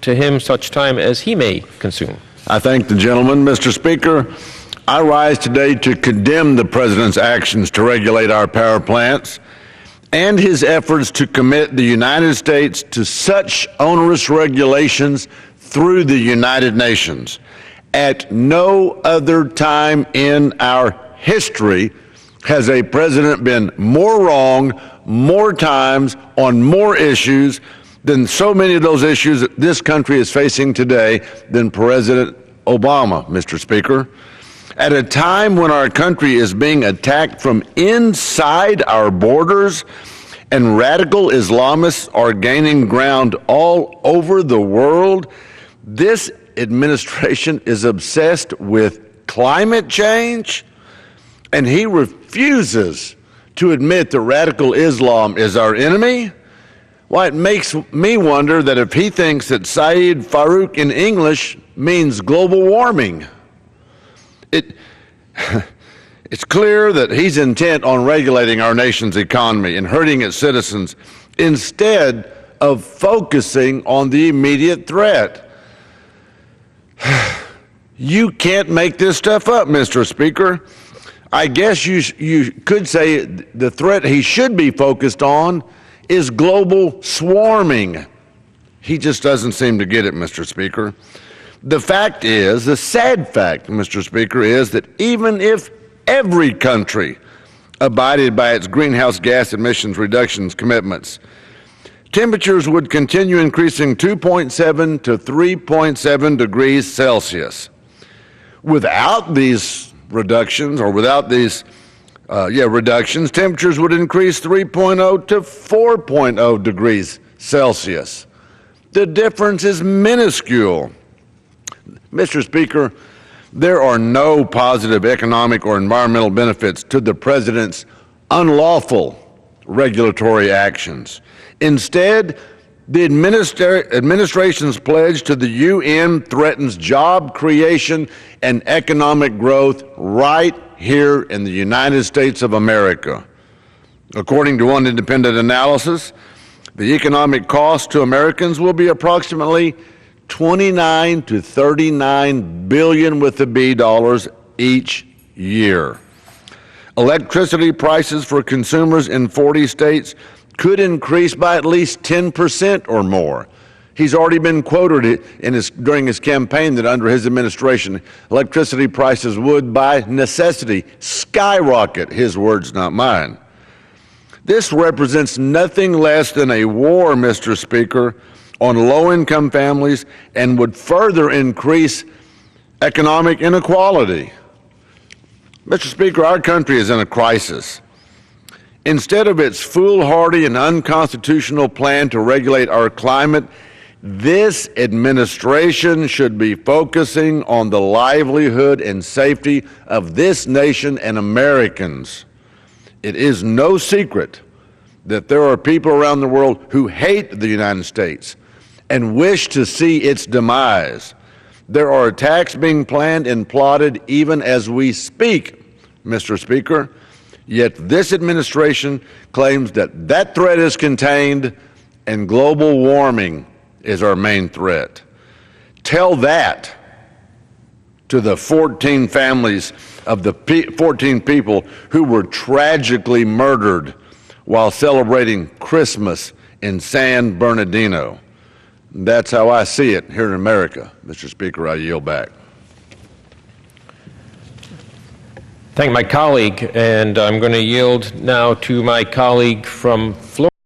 to him such time as he may consume. I thank the gentleman. Mr. Speaker, I rise today to condemn the President's actions to regulate our power plants and his efforts to commit the United States to such onerous regulations through the United Nations. At no other time in our history has a president been more wrong more times on more issues than so many of those issues that this country is facing today than President Obama, Mr. Speaker. At a time when our country is being attacked from inside our borders and radical Islamists are gaining ground all over the world, this administration is obsessed with climate change, and he refuses to admit that radical Islam is our enemy. Why, it makes me wonder that if he thinks that Saeed Farouk in English means global warming. It's clear that he's intent on regulating our nation's economy and hurting its citizens instead of focusing on the immediate threat. You can't make this stuff up, Mr. Speaker. I guess you could say the threat he should be focused on is global swarming. He just doesn't seem to get it, Mr. Speaker. The fact is, the sad fact, Mr. Speaker, is that even if every country abided by its greenhouse gas emissions reductions commitments, temperatures would continue increasing 2.7 to 3.7 degrees Celsius. Without these reductions, reductions, temperatures would increase 3.0 to 4.0 degrees Celsius. The difference is minuscule. Mr. Speaker, there are no positive economic or environmental benefits to the President's unlawful regulatory actions. Instead, the administration's pledge to the UN threatens job creation and economic growth right here in the United States of America. According to one independent analysis, the economic cost to Americans will be approximately 29 to 39 billion with the B dollars each year. Electricity prices for consumers in 40 states could increase by at least 10% or more. He's already been quoted during his campaign that under his administration, electricity prices would, by necessity, skyrocket. His words, not mine. This represents nothing less than a war, Mr. Speaker, on low-income families and would further increase economic inequality. Mr. Speaker, our country is in a crisis. Instead of its foolhardy and unconstitutional plan to regulate our climate, this administration should be focusing on the livelihood and safety of this nation and Americans. It is no secret that there are people around the world who hate the United States and wish to see its demise. There are attacks being planned and plotted even as we speak, Mr. Speaker. Yet this administration claims that that threat is contained and global warming is our main threat. Tell that to the 14 families of the 14 people who were tragically murdered while celebrating Christmas in San Bernardino. That's how I see it here in America. Mr. Speaker, I yield back. Thank my colleague, and I'm going to yield now to my colleague from